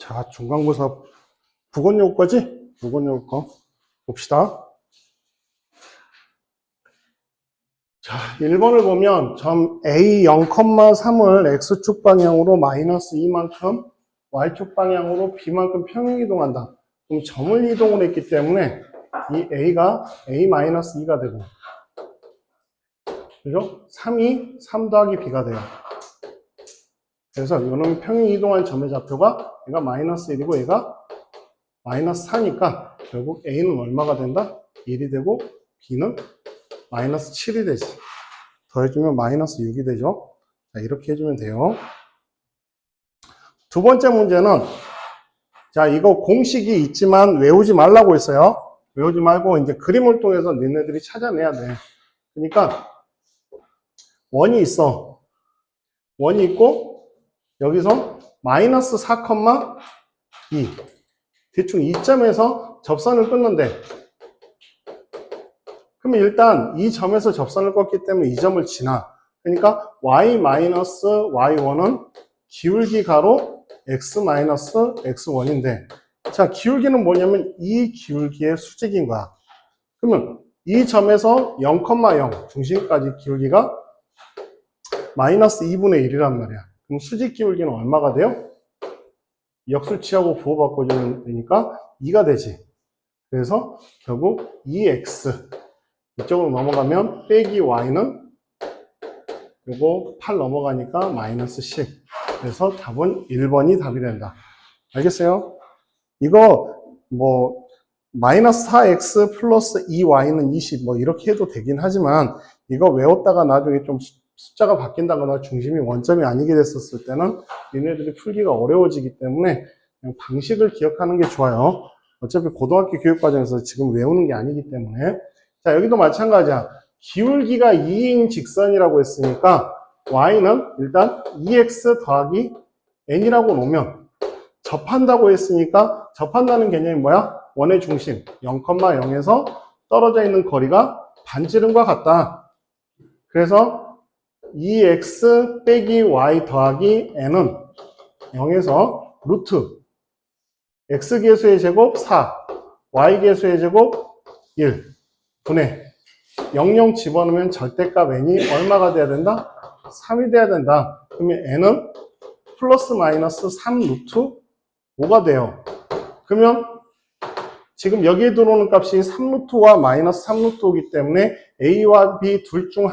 자, 중간고사 국어योग 거지? 국어योग 거 봅시다. 자, 1번을 보면 점 A 0,3을 X축 방향으로 마이너스 2만큼, Y축 방향으로 B만큼 평행이동한다. 그럼 점을 이동을 했기 때문에 이 A가 A-2가 되고, 그죠? 3이 3 더하기 B가 돼요. 그래서 이놈 평행이동한 점의 좌표가 얘가 마이너스 1이고 얘가 마이너스 4니까 결국 A는 얼마가 된다? 1이 되고 B는 마이너스 7이 되지. 더해주면 마이너스 6이 되죠. 자, 이렇게 해주면 돼요. 두 번째 문제는, 자, 이거 공식이 있지만 외우지 말라고 했어요. 외우지 말고 이제 그림을 통해서 너네들이 찾아내야 돼. 그러니까 원이 있어. 원이 있고 여기서 마이너스 4,2 대충 2점에서 접선을 끊는데, 그러면 일단 이 점에서 접선을 껐기 때문에 이 점을 지나. 그러니까 y-y1은 기울기 가로 x-x1인데, 자, 기울기는 뭐냐면 이 기울기의 수직인 거야. 그러면 이 점에서 0,0 중심까지 기울기가 마이너스 2분의 1이란 말이야. 그럼 수직 기울기는 얼마가 돼요? 역수치하고 부호 바꿔주면 되니까 2가 되지. 그래서 결국 2x 이쪽으로 넘어가면 빼기 y는 요거 8 넘어가니까 마이너스 10. 그래서 답은 1번이 답이 된다. 알겠어요? 이거 뭐 마이너스 4x 플러스 2y는 20 뭐 이렇게 해도 되긴 하지만, 이거 외웠다가 나중에 좀 숫자가 바뀐다거나 중심이 원점이 아니게 됐었을 때는 얘네들이 풀기가 어려워지기 때문에 그냥 방식을 기억하는 게 좋아요. 어차피 고등학교 교육과정에서 지금 외우는 게 아니기 때문에. 자, 여기도 마찬가지야. 기울기가 2인 직선이라고 했으니까 y는 일단 2x 더하기 n이라고 놓으면, 접한다고 했으니까 접한다는 개념이 뭐야? 원의 중심 0,0에서 떨어져 있는 거리가 반지름과 같다. 그래서 2x 빼기 y 더하기 n은 0에서 루트 x계수의 제곱 4, y계수의 제곱 1 분의 00 집어넣으면 절대값 n이 얼마가 돼야 된다? 3이 돼야 된다. 그러면 n은 플러스 마이너스 3 루트 5가 돼요. 그러면 지금 여기에 들어오는 값이 3 루트와 마이너스 3 루트 5이기 때문에 a와 b 둘 중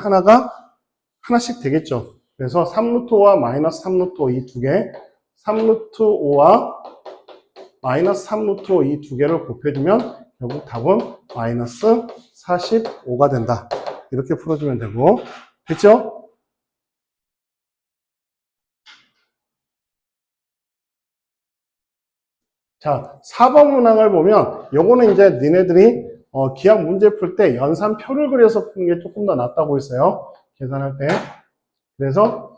하나씩 되겠죠. 그래서 3 루트 5와 마이너스 3 루트 5 이 두 개, 3 루트 5와 마이너스 3 루트 5 이 두 개를 곱해주면 결국 답은 마이너스 45가 된다. 이렇게 풀어주면 되고, 됐죠? 자, 4번 문항을 보면 요거는 이제 니네들이 기하 문제 풀 때 연산표를 그려서 푸는 게 조금 더 낫다고 했어요. 계산할 때. 그래서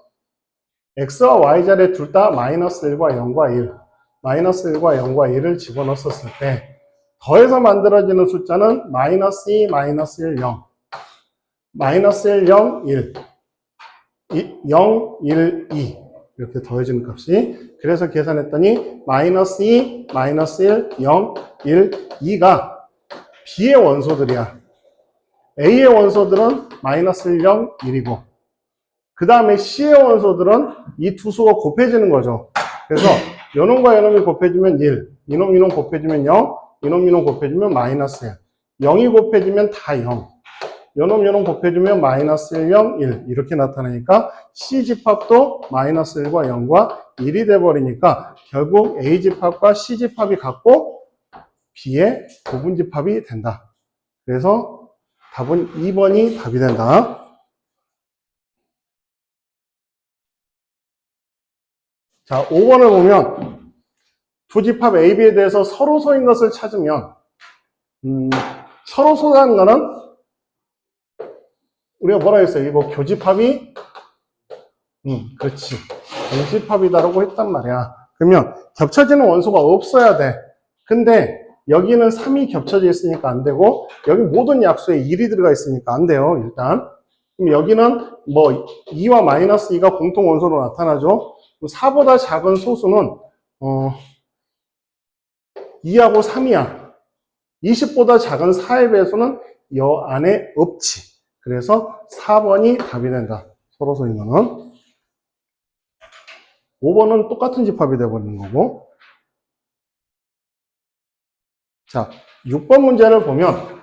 x와 y자리에 둘 다 마이너스 1과 0과 1, 마이너스 1과 0과 1을 집어넣었을 때 더해서 만들어지는 숫자는 마이너스 2, 마이너스 1, 0, 마이너스 1, 0, 1, 0, 1, 2 이렇게 더해지는 값이. 그래서 계산했더니 마이너스 2, 마이너스 1, 0, 1, 2가 B의 원소들이야. A의 원소들은 마이너스 1, 0, 1이고, 그 다음에 C의 원소들은 이 두 수가 곱해지는 거죠. 그래서 요놈과 요놈이 곱해지면 1, 이놈 곱해지면 0, 이놈 곱해지면 마이너스 1, 0이 곱해지면 다 0, 요놈 곱해주면 마이너스 1, 0, 1 이렇게 나타나니까 C 집합도 마이너스 1과 0과 1이 돼버리니까 결국 A 집합과 C 집합이 같고 B의 부분 집합이 된다. 그래서 답은 2번이 답이 된다. 자, 5번을 보면 두 집합 A, B에 대해서 서로소인 것을 찾으면, 서로소라는 거는 우리가 뭐라 했어요? 이거 교집합이 그렇지, 동집합이다라고 했단 말이야. 그러면 겹쳐지는 원소가 없어야 돼. 근데 여기는 3이 겹쳐져 있으니까 안 되고, 여기 모든 약수에 1이 들어가 있으니까 안 돼요, 일단. 그럼 여기는 뭐 2와 마이너스 2가 공통 원소로 나타나죠. 4보다 작은 소수는 2하고 3이야. 20보다 작은 4의 배수는 여 안에 없지. 그래서 4번이 답이 된다. 서로소인 거는. 5번은 똑같은 집합이 되어버리는 거고. 자, 6번 문제를 보면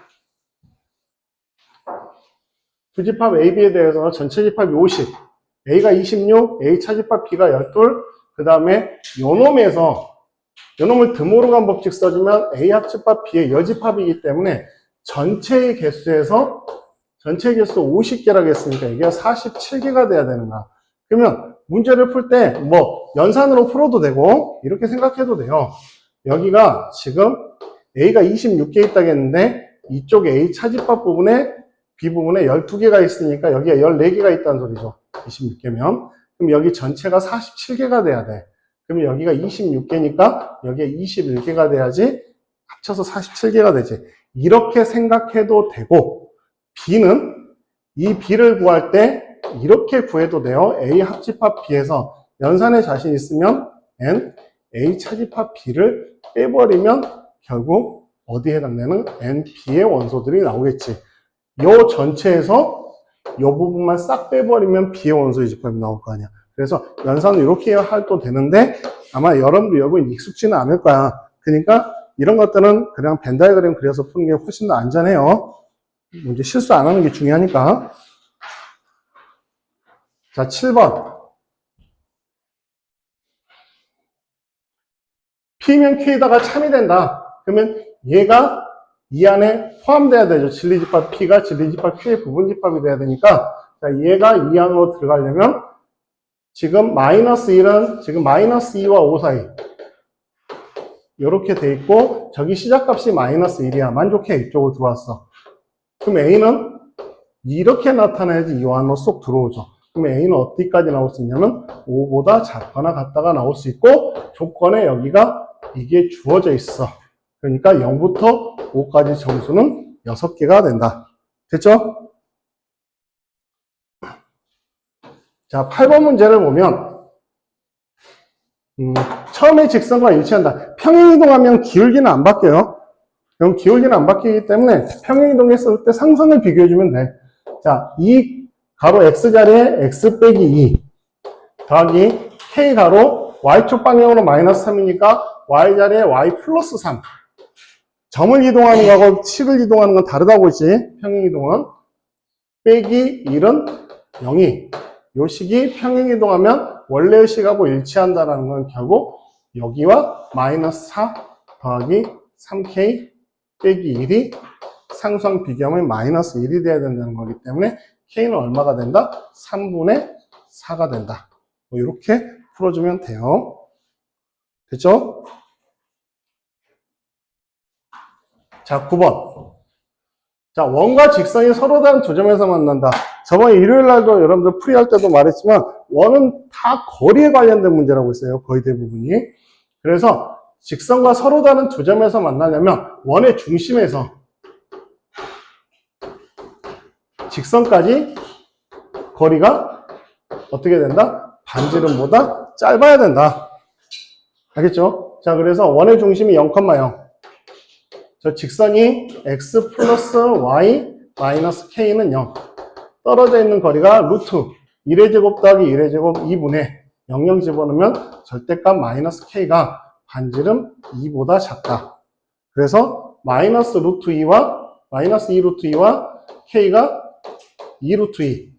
두 집합 A, B에 대해서 전체 집합이 50, A가 26, A 차집합 B가 12, 그 다음에 요놈을 드모르간 법칙 써주면 A 합집합 B의 여집합이기 때문에 전체의 개수에서 전체 개수 50개라고 했으니까 이게 47개가 돼야 되는 거야. 그러면 문제를 풀 때 뭐 연산으로 풀어도 되고 이렇게 생각해도 돼요. 여기가 지금 A가 26개 있다고 했는데 이쪽 A 차집합 부분에 B 부분에 12개가 있으니까 여기에 14개가 있다는 소리죠. 26개면. 그럼 여기 전체가 47개가 돼야 돼. 그럼 여기가 26개니까 여기에 21개가 돼야지 합쳐서 47개가 되지. 이렇게 생각해도 되고, B는 이 B를 구할 때 이렇게 구해도 돼요. A 합집합 B에서 연산에 자신 있으면 N, A 차집합 B를 빼버리면 결국 어디에 해당되는 N, B의 원소들이 나오겠지. 요 전체에서 요 부분만 싹 빼버리면 B의 원소의 집합이 나올 거 아니야. 그래서 연산은 이렇게 해도 되는데 아마 여러분도 여기 익숙지는 않을 거야. 그러니까 이런 것들은 그냥 벤 다이어그램 그려서 푸는 게 훨씬 더 안전해요. 이제 실수 안 하는 게 중요하니까. 자, 7번. P면 Q에다가 참이 된다. 그러면 얘가 이 안에 포함돼야 되죠. 진리집합 P가 진리집합 Q의 부분집합이 돼야 되니까, 자, 얘가 이 안으로 들어가려면 지금 마이너스 1은 지금 마이너스 2와 5 사이 이렇게 돼 있고, 저기 시작값이 마이너스 1이야. 만족해. 이쪽으로 들어왔어. 그럼 A는 이렇게 나타나야지 이 안으로 쏙 들어오죠. 그럼 A는 어디까지 나올 수 있냐면 5보다 작거나 같다가 나올 수 있고, 조건에 여기가 이게 주어져 있어. 그러니까 0부터 5까지 점수는 6개가 된다. 됐죠? 자, 8번 문제를 보면 처음에 직선과 일치한다. 평행이동하면 기울기는 안 바뀌어요. 그럼 기울기는 안 바뀌기 때문에 평행이동했을 때 상성을 비교해주면 돼. 자, 이 가로 X자리에 X 빼기 2 더하기 K 가로 Y축 방향으로 마이너스 3이니까 Y자리에 Y 플러스 3. 점을 이동하는 거하고 식을 이동하는 건 다르다고 했지. 평행이동은 빼기 1은 0이. 요 식이 평행이동하면 원래의 식하고 일치한다는 건 결국 여기와 마이너스 4 더하기 3K 빼기 1이 상수항 비교하면 마이너스 1이 돼야 된다는 거기 때문에 K는 얼마가 된다? 3분의 4가 된다. 뭐 이렇게 풀어주면 돼요. 됐죠? 자, 9번. 자, 원과 직선이 서로 다른 두 점에서 만난다. 저번에 일요일 날도 여러분들 풀이할 때도 말했지만 원은 다 거리에 관련된 문제라고 했어요. 거의 대부분이. 그래서 직선과 서로 다른 두 점에서 만나려면 원의 중심에서 직선까지 거리가 어떻게 된다? 반지름보다 짧아야 된다. 알겠죠? 자, 그래서 원의 중심이 0,0. 저 직선이 x 플러스 y 마이너스 k는 0. 떨어져 있는 거리가 루트 1의 제곱 더하기 1의 제곱 2분의 00 집어넣으면 절대값 마이너스 k가 반지름 2보다 작다. 그래서 마이너스 루트 2와 마이너스 2 루트 2와 k가 2 루트 2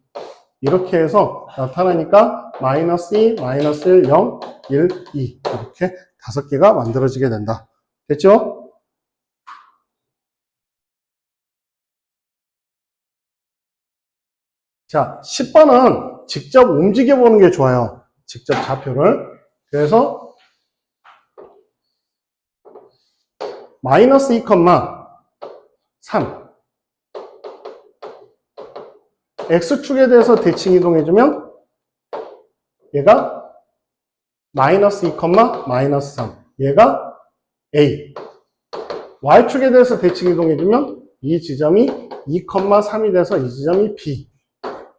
이렇게 해서 나타나니까 마이너스 2, 마이너스 1, 0, 1, 2 이렇게 5개가 만들어지게 된다. 됐죠? 자, 10번은 직접 움직여 보는 게 좋아요. 직접 좌표를. 그래서 마이너스 2,3 X축에 대해서 대칭 이동해주면 얘가 마이너스 2, 마이너스 3 얘가 A. Y축에 대해서 대칭 이동해주면 이 지점이 2,3이 돼서 이 지점이 B.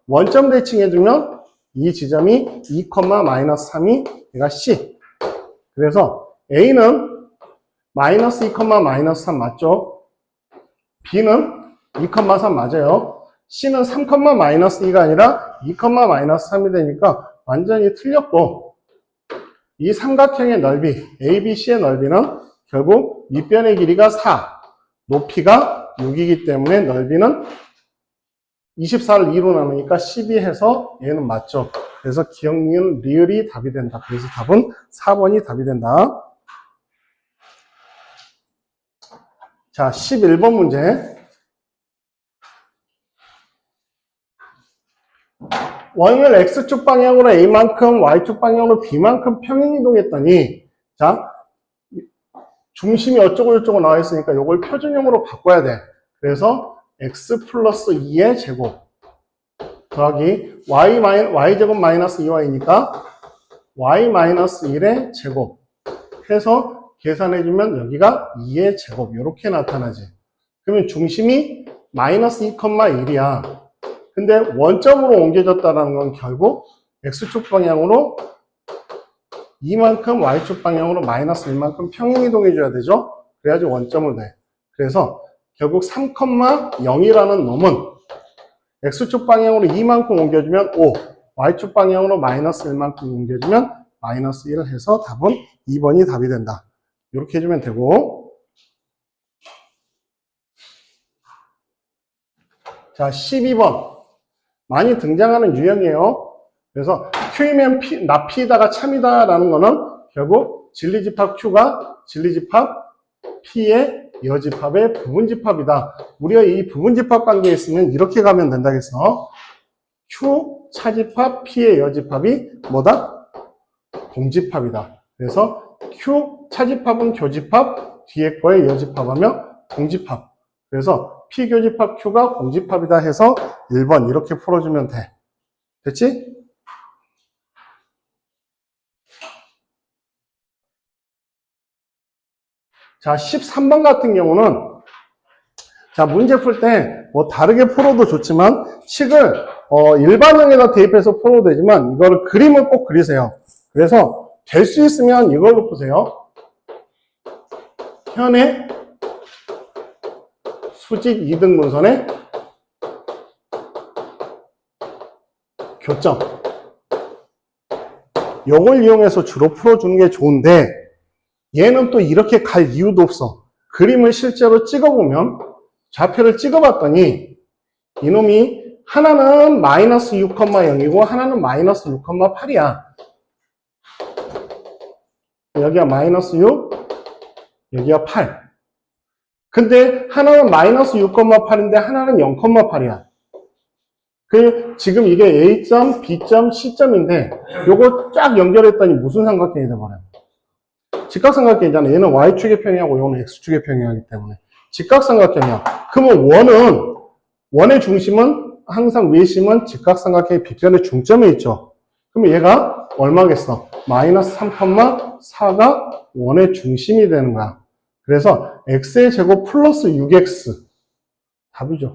원점 대칭해주면 이 지점이 2, 마이너스 3이 얘가 C. 그래서 A는 마이너스 2, 마이너스 3 맞죠? B는 2, 3 맞아요. C는 3, 마이너스 2가 아니라 2, 마이너스 3이 되니까 완전히 틀렸고, 이 삼각형의 넓이, ABC의 넓이는 결국 밑변의 길이가 4, 높이가 6이기 때문에 넓이는 24를 2로 나누니까 12 해서 얘는 맞죠. 그래서 기억니은 리을이 답이 된다. 그래서 답은 4번이 답이 된다. 자, 11번 문제. 원을 X축 방향으로 A만큼, Y축 방향으로 B만큼 평행이동했더니, 자, 중심이 어쩌고 나와 있으니까 이걸 표준형으로 바꿔야 돼. 그래서 X 플러스 2의 제곱 더하기 Y제곱 마이너스 2Y니까 Y 마이너스 1의 제곱 해서 계산해주면 여기가 2의 제곱 이렇게 나타나지. 그러면 중심이 마이너스 2,1이야. 근데 원점으로 옮겨졌다는 건 결국 X축 방향으로 2만큼 Y축 방향으로 마이너스 1만큼 평행이동해줘야 되죠? 그래야지 원점을 내. 그래서 결국 3,0이라는 놈은 X축 방향으로 2만큼 옮겨주면 5, Y축 방향으로 마이너스 1만큼 옮겨주면 마이너스 1을 해서 답은 2번이 답이 된다. 이렇게 해주면 되고. 자, 12번. 많이 등장하는 유형이에요. 그래서 Q이면 나 P다가 참이다라는 거는 결국 진리집합 Q가 진리집합 P의 여집합의 부분집합이다. 우리가 이 부분집합 관계에 있으면 이렇게 가면 된다겠어. Q 차집합 P의 여집합이 뭐다? 공집합이다. 그래서 Q 차집합은 교집합, 뒤에 거의 여집합하며 공집합. 그래서 P 교집합 Q가 공집합이다 해서 1번 이렇게 풀어주면 돼. 됐지? 자, 13번 같은 경우는 자, 문제 풀 때 뭐 다르게 풀어도 좋지만 식을 일반형에다 대입해서 풀어도 되지만 이거를 그림을 꼭 그리세요. 그래서 될 수 있으면 이걸로 푸세요. 현의 수직 2등 분선의 교점. 요걸 이용해서 주로 풀어주는 게 좋은데 얘는 또 이렇게 갈 이유도 없어. 그림을 실제로 찍어보면 좌표를 찍어봤더니 이놈이 하나는 마이너스 6,0이고 하나는 마이너스 6,8이야. 여기가 마이너스 6, 여기가 8. 근데 하나는 마이너스 6,8인데 하나는 0,8이야. 지금 이게 A점, B점, C점인데 요거 쫙 연결했더니 무슨 삼각형이 돼버려요? 직각삼각형이잖아. 얘는 Y축의 평행하고 얘는 X축의 평행하기 때문에 직각삼각형이야. 그러면 원의 중심은 항상 외심은 직각삼각형의 빗변의 중점에 있죠. 그러면 얘가 얼마겠어? 마이너스 3,4가 원의 중심이 되는 거야. 그래서 X의 제곱 플러스 6X 답이죠.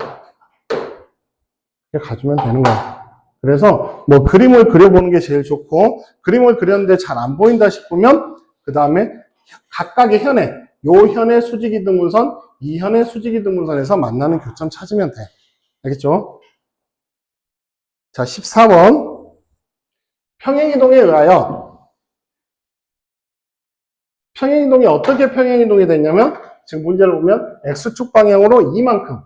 이렇게 가주면 되는 거야. 그래서 뭐 그림을 그려보는 게 제일 좋고 그림을 그렸는데 잘 안 보인다 싶으면 그 다음에 각각의 현의 요 현의 수직이등분선 이 현의 수직이등분선에서 만나는 교점 찾으면 돼. 알겠죠? 자, 14번 평행이동에 의하여 평행이동이 어떻게 평행이동이 됐냐면 지금 문제를 보면 X축 방향으로 이만큼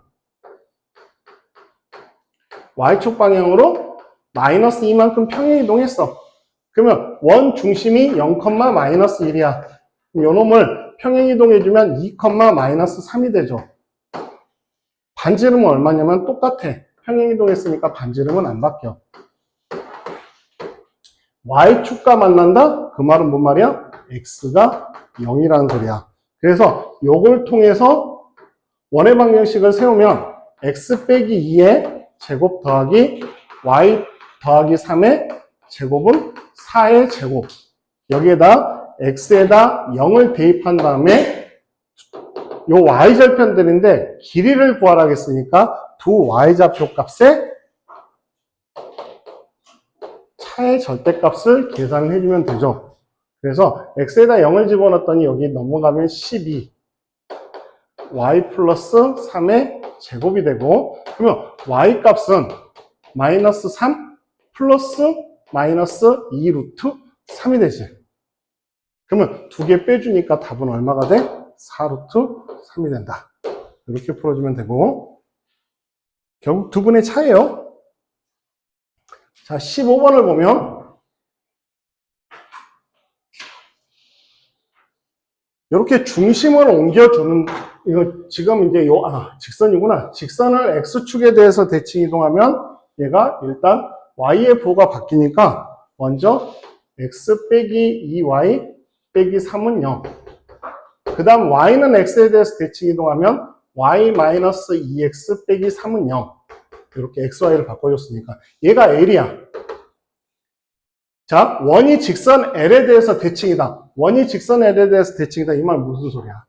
Y축 방향으로 마이너스 이만큼 평행이동했어. 그러면 원 중심이 0, 마이너스 1이야. 요 놈을 평행이동해주면 2, 마이너스 3이 되죠. 반지름은 얼마냐면 똑같아. 평행이동했으니까 반지름은 안 바뀌어. Y축과 만난다? 그 말은 뭔 말이야? X가 0이라는 소리야. 그래서 요걸 통해서 원의 방정식을 세우면 X 빼기 2의 제곱 더하기 Y 더하기 3의 제곱은 4의 제곱. 여기에다 X에다 0을 대입한 다음에 요 Y절편들인데 길이를 구하라 했으니까 두 Y좌표 값에 차의 절대값을 계산을 해주면 되죠. 그래서 x에다 0을 집어넣었더니 여기 넘어가면 12 y 플러스 3의 제곱이 되고, 그러면 y 값은 마이너스 3 플러스 마이너스 2 루트 3이 되지. 그러면 두 개 빼주니까 답은 얼마가 돼? 4 루트 3이 된다. 이렇게 풀어주면 되고, 결국 두 분의 차이예요. 자, 15번을 보면 이렇게 중심을 옮겨주는, 이거 지금 이제 직선이구나. 직선을 x축에 대해서 대칭 이동하면 얘가 일단 y의 부호가 바뀌니까 먼저 x 빼기 2y 빼기 3은 0. 그 다음 y는 x에 대해서 대칭 이동하면 y 마이너스 2x 빼기 3은 0. 이렇게 xy를 바꿔줬으니까 얘가 l이야. 자, 원이 직선 L에 대해서 대칭이다. 원이 직선 L에 대해서 대칭이다. 이 말 무슨 소리야?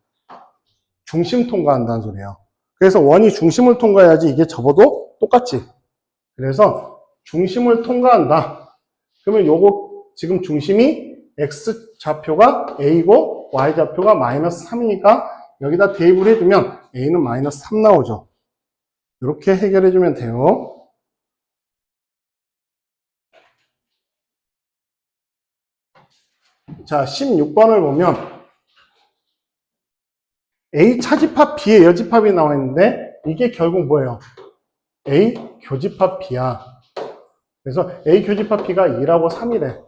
중심 통과한다는 소리예요. 그래서 원이 중심을 통과해야지 이게 접어도 똑같지. 그래서 중심을 통과한다. 그러면 요거 지금 중심이 X 좌표가 A고 Y 좌표가 마이너스 3이니까 여기다 대입을 해주면 A는 마이너스 3 나오죠. 이렇게 해결해주면 돼요. 자, 16번을 보면 A 차집합 B의 여집합이 나와 있는데 이게 결국 뭐예요? A 교집합 B야. 그래서 A 교집합 B가 2라고 3이래.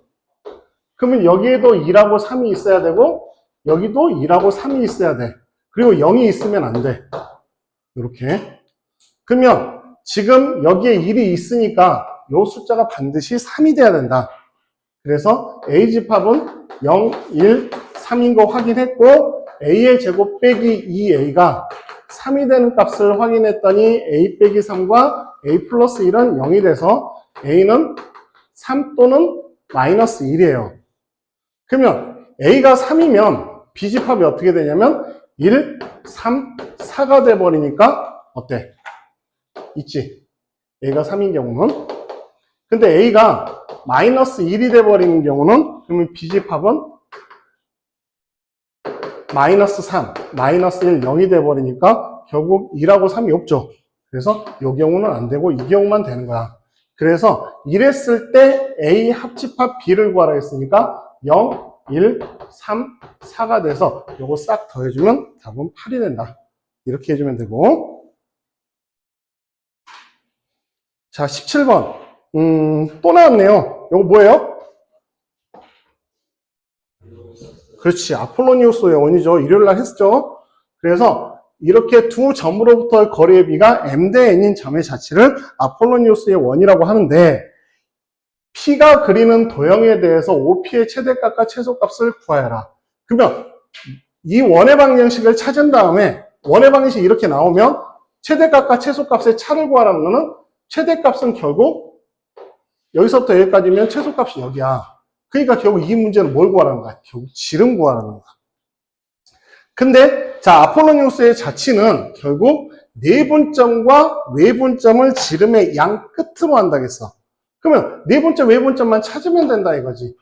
그러면 여기에도 2라고 3이 있어야 되고 여기도 2라고 3이 있어야 돼. 그리고 0이 있으면 안 돼. 이렇게. 그러면 지금 여기에 1이 있으니까 이 숫자가 반드시 3이 돼야 된다. 그래서 A집합은 0, 1, 3인 거 확인했고 A의 제곱 빼기 2A가 3이 되는 값을 확인했더니 A 빼기 3과 A 플러스 1은 0이 돼서 A는 3 또는 마이너스 1이에요. 그러면 A가 3이면 B집합이 어떻게 되냐면 1, 3, 4가 돼버리니까 어때? 있지? A가 3인 경우는. 근데 A가 마이너스 1이 돼버리는 경우는 그러면 B집합은 마이너스 3, 마이너스 1, 0이 돼버리니까 결국 2하고 3이 없죠. 그래서 이 경우는 안 되고 이 경우만 되는 거야. 그래서 이랬을 때 A 합집합 B를 구하라 했으니까 0, 1, 3, 4가 돼서 요거 싹 더해주면 답은 8이 된다. 이렇게 해주면 되고. 자, 17번. 또 나왔네요. 요거 뭐예요? 그렇지. 아폴로니우스의 원이죠. 일요일날 했죠. 그래서 이렇게 두 점으로부터의 거리의 비가 m 대 n인 점의 자치를 아폴로니우스의 원이라고 하는데 P가 그리는 도형에 대해서 OP의 최대값과 최소값을 구하여라. 그러면 이 원의 방정식을 찾은 다음에 원의 방정식이 이렇게 나오면 최대값과 최소값의 차를 구하라는 거는 최대값은 결국 여기서부터 여기까지면 최소값이 여기야. 그러니까 결국 이 문제는 뭘 구하라는 거야? 결국 질은 구하라는 거야. 근데 자, 아폴로니우스의 자치는 결국 내분점과 외분점을 지름의 양 끝으로 한다겠어. 그러면 내분점, 외분점만 찾으면 된다 이거지.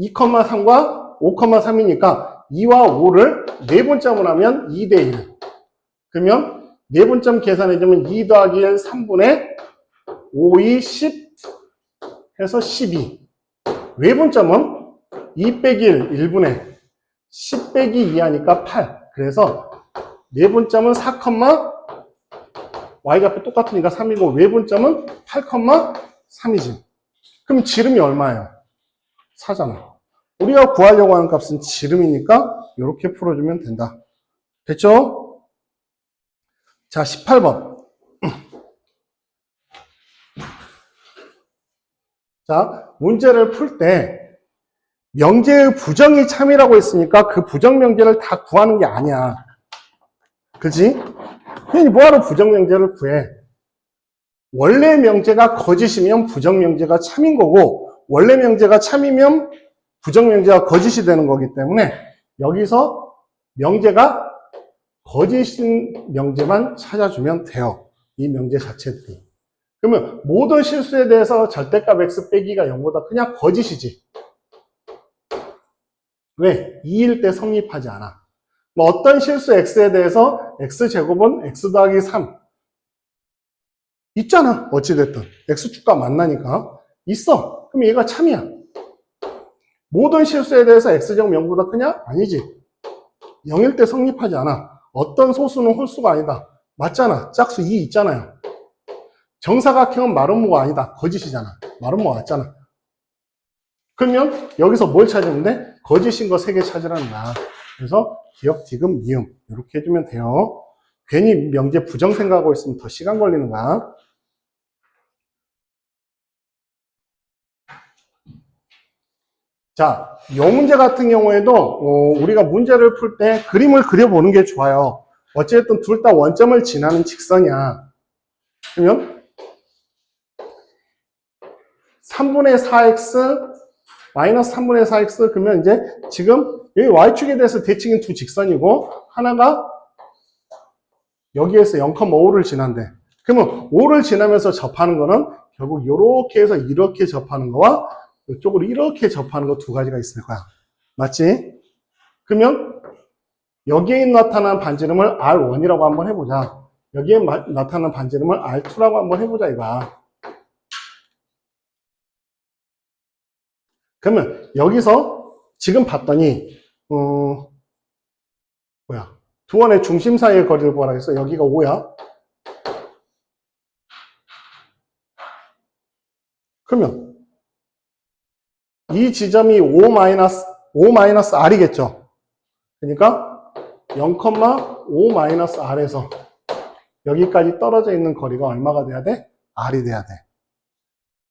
2,3과 5,3이니까 2와 5를 내분점을 하면 2대 1. 그러면 내분점 계산해주면 2 더하기 1, 3분의 5, 2, 10 해서 12. 외분점은 2 빼기 1, 1분의 10 빼기 2 하니까 8. 그래서 내분점은 4, y좌표 똑같으니까 3이고 외분점은 8,3이지. 그럼 지름이 얼마예요? 4잖아. 우리가 구하려고 하는 값은 지름이니까 이렇게 풀어주면 된다. 됐죠? 자, 18번. 자, 문제를 풀 때 명제의 부정이 참이라고 했으니까 그 부정 명제를 다 구하는 게 아니야. 그지? 그냥 뭐하러 부정 명제를 구해? 원래 명제가 거짓이면 부정 명제가 참인 거고 원래 명제가 참이면 부정 명제가 거짓이 되는 거기 때문에 여기서 명제가 거짓인 명제만 찾아주면 돼요. 이 명제 자체들이. 그러면 모든 실수에 대해서 절대값 x 빼기가 0보다 그냥 거짓이지. 왜? 2일 때 성립하지 않아. 뭐 어떤 실수 x에 대해서 x제곱은 x 더하기 3 있잖아. 어찌됐든 x축과 만나니까 있어. 그럼 얘가 참이야. 모든 실수에 대해서 x제곱 0보다 크냐? 아니지. 0일 때 성립하지 않아. 어떤 소수는 홀수가 아니다. 맞잖아. 짝수 2 있잖아요. 정사각형은 마름모가 아니다. 거짓이잖아. 마름모 맞잖아. 그러면 여기서 뭘 찾으면 돼? 거짓인 거 3개 찾으라는 거야. 그래서 기역, 디귿, 미음 이렇게 해주면 돼요. 괜히 명제 부정 생각하고 있으면 더 시간 걸리는 거야. 자, 이 문제 같은 경우에도 우리가 문제를 풀 때 그림을 그려보는 게 좋아요. 어쨌든 둘 다 원점을 지나는 직선이야. 그러면 3분의 4x 마이너스 3분의 4x 그러면 이제 지금 여기 y축에 대해서 대칭인 두 직선이고 하나가 여기에서 0,5를 지난대. 그러면 5를 지나면서 접하는 거는 결국 이렇게 해서 이렇게 접하는 거와 이쪽으로 이렇게 접하는 거 두 가지가 있을 거야. 맞지? 그러면 여기에 나타난 반지름을 R1이라고 한번 해보자. 여기에 나타난 반지름을 R2라고 한번 해보자 이거야. 그러면 여기서 지금 봤더니 두 원의 중심 사이의 거리를 구하라 해서 여기가 5야. 그러면 이 지점이 5-R이겠죠. 그러니까 0,5-R에서 여기까지 떨어져 있는 거리가 얼마가 돼야 돼? R이 돼야 돼.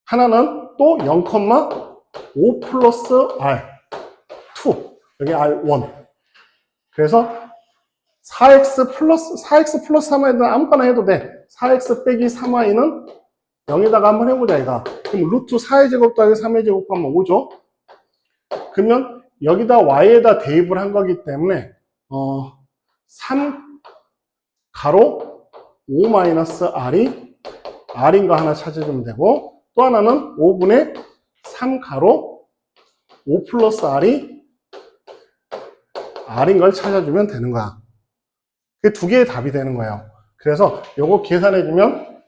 하나는 또 0,5 플러스 R 2 여기 R1 그래서 4x 플러스 3y는 아무거나 해도 돼. 4x 빼기 3y는 0에다가 한번 해보자 이거. 그럼 루트 4의 제곱 더하기 3의 제곱하면 5죠. 그러면 여기다 y에다 대입을 한 거기 때문에 3 가로 5 마이너스 r이 r인 거 하나 찾아주면 되고 또 하나는 5분의 3 가로 5 플러스 r이 r인 걸 찾아주면 되는 거야. 그 두 개의 답이 되는 거예요. 그래서 요거 계산해주면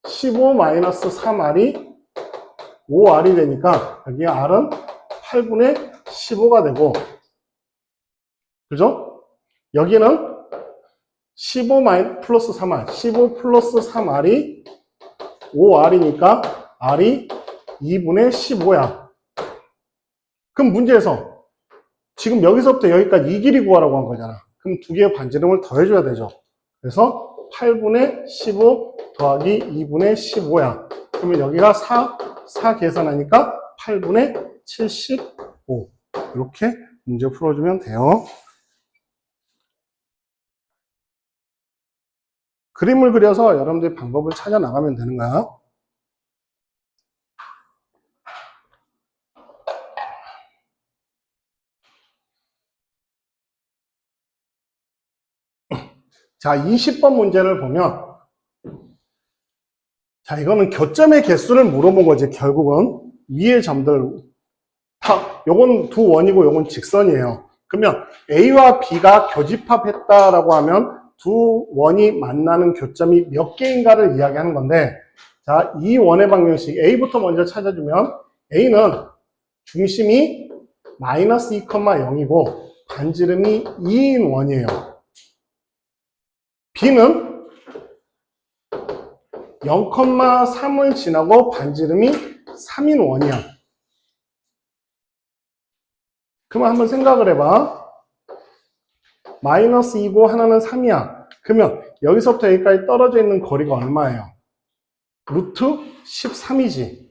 15-3r이 5r이 되니까 여기 r은 8분의 15가 되고 그죠? 여기는 15 플러스 3r 15 플러스 3r이 5r이니까 r이 2분의 15야. 그럼 문제에서 지금 여기서부터 여기까지 이 길이 구하라고 한 거잖아. 그럼 두 개의 반지름을 더해줘야 되죠. 그래서 8분의 15 더하기 2분의 15야. 그러면 여기가 4 계산하니까 8분의 75. 이렇게 문제 풀어주면 돼요. 그림을 그려서 여러분들이 방법을 찾아 나가면 되는 거야. 자, 20번 문제를 보면 자, 이거는 교점의 개수를 물어본 거지. 결국은 위의 점들 요건 두 원이고 요건 직선이에요. 그러면 A와 B가 교집합했다라고 하면 두 원이 만나는 교점이 몇 개인가를 이야기하는 건데 자, 이 원의 방정식 A부터 먼저 찾아주면 A는 중심이 마이너스 2,0이고 반지름이 2인 원이에요. B는 0,3을 지나고 반지름이 3인 원이야. 그러면 한번 생각을 해봐. 마이너스 2고 하나는 3이야. 그러면 여기서부터 여기까지 떨어져 있는 거리가 얼마예요? 루트 13이지.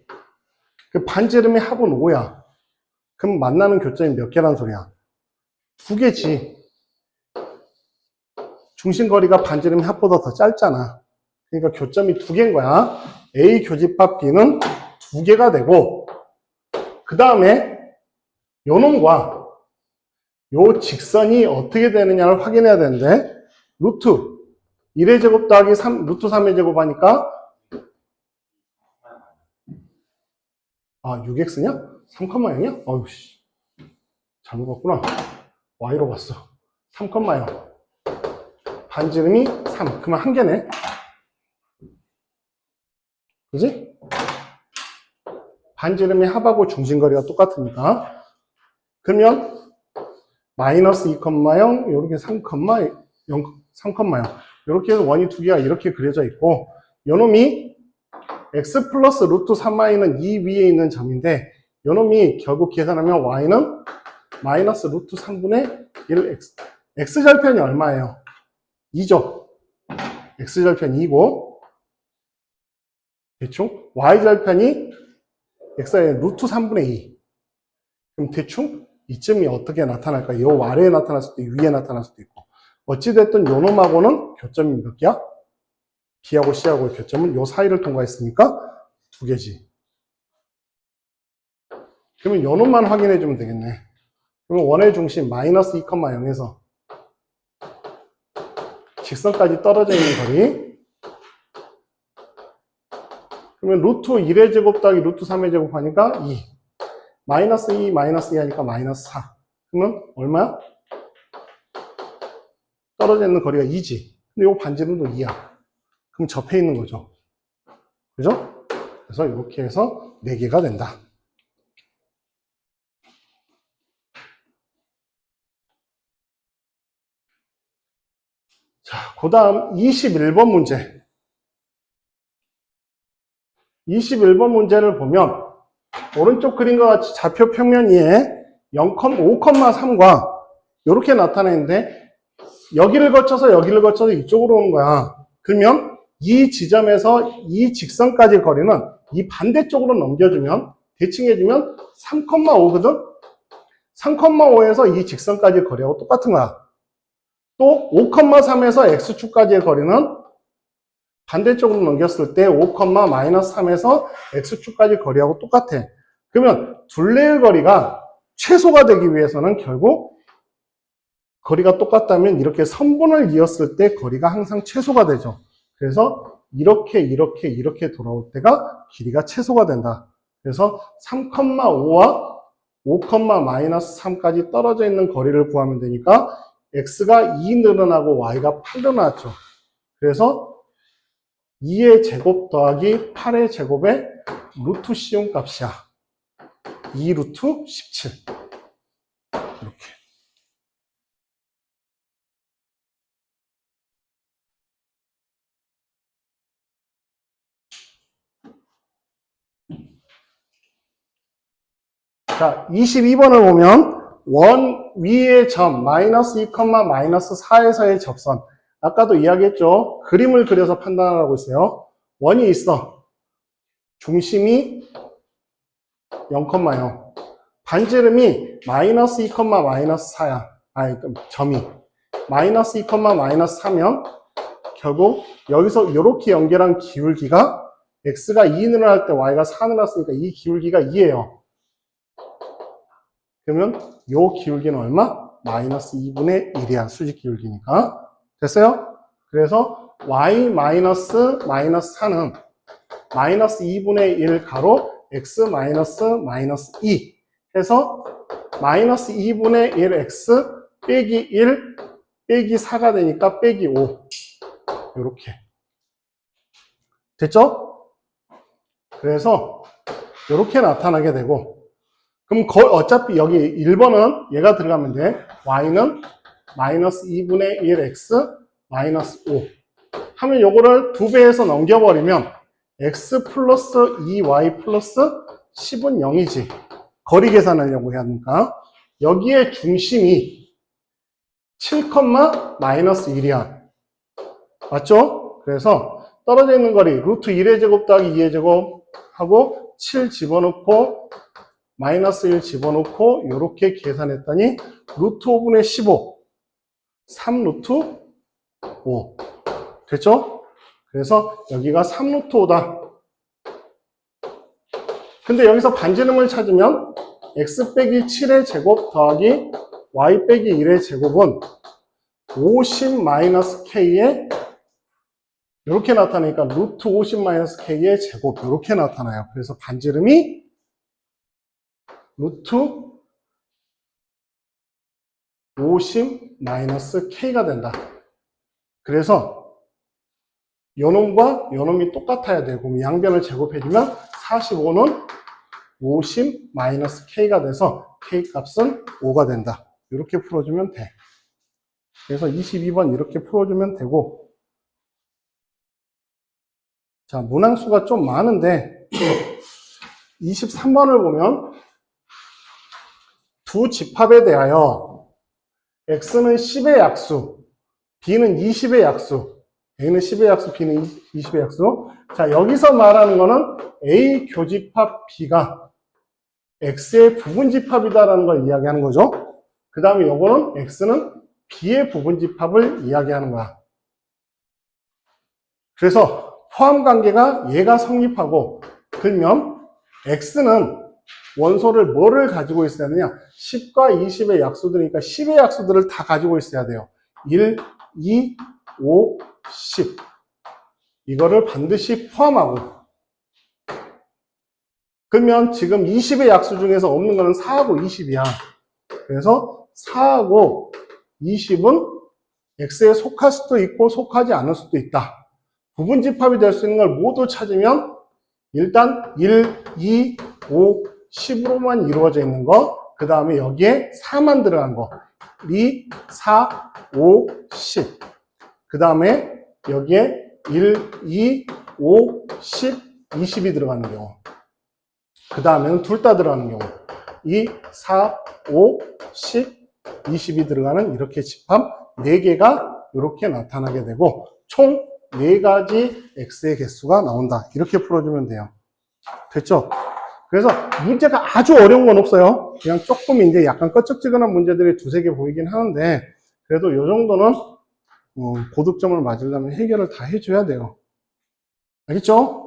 그 반지름의 합은 5야. 그럼 만나는 교점이 몇 개란 소리야? 2개지. 중심거리가 반지름의 합보다 더 짧잖아. 그러니까 교점이 2개인 거야. A 교집합 B는 2개가 되고 그 다음에 요 놈과 요 직선이 어떻게 되느냐를 확인해야 되는데 루트 1의 제곱 더하기 3, 루트 3의 제곱 하니까 6x냐? 3,0이냐? 어휴씨 잘못 봤구나. y로 봤어. 3,0. 반지름이 3. 그러면 한 개네. 그지? 반지름이 합하고 중심거리가 똑같으니까. 그러면 마이너스 2,0, 요렇게 3,0. 이렇게 해서 원이 두 개가 이렇게 그려져 있고, 요놈이 x 플러스 루트 3y는 이 위에 있는 점인데, 요놈이 결국 계산하면 y는 마이너스 루트 3분의 1x. x절편이 얼마예요? 2죠. x절편이 2고, 대충 y절편이 x의 루트 3분의 2. 그럼 대충 이점이 어떻게 나타날까? 요 아래에 나타날 수도 있고, 위에 나타날 수도 있고. 어찌됐든 요 놈하고는 교점이 몇 개야? B하고 C하고의 교점은 요 사이를 통과했으니까 두 개지. 그러면 요 놈만 확인해 주면 되겠네. 그러면 원의 중심 마이너스 2,0에서 직선까지 떨어져 있는 거리. 그러면 루트 1의 제곱 더하기 루트 3의 제곱 하니까 2. 마이너스 2, 마이너스 2 하니까 마이너스 4. 그러면 얼마야? 떨어져 있는 거리가 2지. 근데 요 반지름도 2야. 그럼 접해 있는 거죠. 그죠? 그래서 이렇게 해서 4개가 된다. 자, 그 다음 21번 문제. 21번 문제를 보면 오른쪽 그림과 같이 좌표 평면 위에 5,3과 이렇게 나타내는데 여기를 거쳐서 이쪽으로 오는 거야. 그러면 이 지점에서 이 직선까지 거리는 이 반대쪽으로 넘겨주면 대칭해주면 3,5거든? 3,5에서 이 직선까지 거리하고 똑같은 거야. 또 5,3에서 x축까지의 거리는 반대쪽으로 넘겼을 때 5,-3에서 x축까지 거리하고 똑같아. 그러면 둘레의 거리가 최소가 되기 위해서는 결국 거리가 똑같다면 이렇게 선분을 이었을 때 거리가 항상 최소가 되죠. 그래서 이렇게 돌아올 때가 길이가 최소가 된다. 그래서 3,5와 5,-3까지 떨어져 있는 거리를 구하면 되니까 x가 2 늘어나고 y가 8 늘어났죠. 그래서 2의 제곱 더하기 8의 제곱의 루트 시용 값이야. 2 루트 17. 이렇게. 자, 22번을 보면 원 위의 점 마이너스 2, 마이너스 4에서의 접선. 아까도 이야기했죠. 그림을 그려서 판단하라고 했어요. 원이 있어. 중심이 0,0. 반지름이 마이너스 2, 마이너스 4야. 아니, 점이. 마이너스 2, 마이너스 4면 결국 여기서 이렇게 연결한 기울기가 x가 2 늘어날 때 y가 4 늘어났으니까 이 기울기가 2예요. 그러면 이 기울기는 얼마? 마이너스 2분의 1이야. 수직 기울기니까. 됐어요? 그래서 y 마이너스 4는 마이너스 2분의 1 가로 x 마이너스 2 해서 마이너스 2분의 1x 빼기 1 빼기 4가 되니까 빼기 5. 이렇게. 됐죠? 그래서 이렇게 나타나게 되고 그럼 어차피 여기 1번은 얘가 들어가면 돼. y는 마이너스 2분의 1x 마이너스 5 하면 요거를 2배에서 넘겨버리면 x 플러스 2y 플러스 10은 0이지. 거리 계산하려고 해야 하니까 여기에 중심이 7, 마이너스 1이야. 맞죠? 그래서 떨어져 있는 거리 루트 1의 제곱 더하기 2의 제곱 하고 7 집어넣고 마이너스 1 집어넣고 이렇게 계산했더니 루트 5분의 15 3 루트 5 됐죠? 그래서 여기가 3 루트 5다. 근데 여기서 반지름을 찾으면 x 빼기 7의 제곱 더하기 y 빼기 1의 제곱은 50 마이너스 k의 이렇게 나타나니까 루트 50 마이너스 k의 제곱 이렇게 나타나요. 그래서 반지름이 루트 50 마이너스 K가 된다. 그래서 요놈과 요놈이 똑같아야 되고 양변을 제곱해주면 45는 50 마이너스 K가 돼서 K 값은 5가 된다. 이렇게 풀어주면 돼. 그래서 22번 이렇게 풀어주면 되고, 자, 문항수가 좀 많은데 23번을 보면 두 집합에 대하여 X는 10의 약수, B는 20의 약수, A는 10의 약수, B는 20의 약수. 자, 여기서 말하는 거는 A 교집합 B가 X의 부분집합이다라는 걸 이야기하는 거죠. 그 다음에 요거는 X는 B의 부분집합을 이야기하는 거야. 그래서 포함관계가 얘가 성립하고, 그러면 X는 원소를 뭐를 가지고 있어야 되냐? 10과 20의 약수들이니까 10의 약수들을 다 가지고 있어야 돼요. 1, 2, 5, 10. 이거를 반드시 포함하고. 그러면 지금 20의 약수 중에서 없는 거는 4하고 20이야. 그래서 4하고 20은 X에 속할 수도 있고 속하지 않을 수도 있다. 부분집합이 될 수 있는 걸 모두 찾으면 일단 1, 2, 5, 10으로만 이루어져 있는 거, 그 다음에 여기에 4만 들어간 거, 2, 4, 5, 10. 그 다음에 여기에 1, 2, 5, 10, 20이 들어가는 경우. 그 다음에는 둘 다 들어가는 경우. 2, 4, 5, 10, 20이 들어가는 이렇게 집합 4개가 이렇게 나타나게 되고, 총 4가지 X의 개수가 나온다. 이렇게 풀어주면 돼요. 됐죠? 그래서 문제가 아주 어려운 건 없어요. 그냥 조금 이제 약간 껄쩍지근한 문제들이 두세 개 보이긴 하는데, 그래도 이 정도는 고득점을 맞으려면 해결을 다 해줘야 돼요. 알겠죠?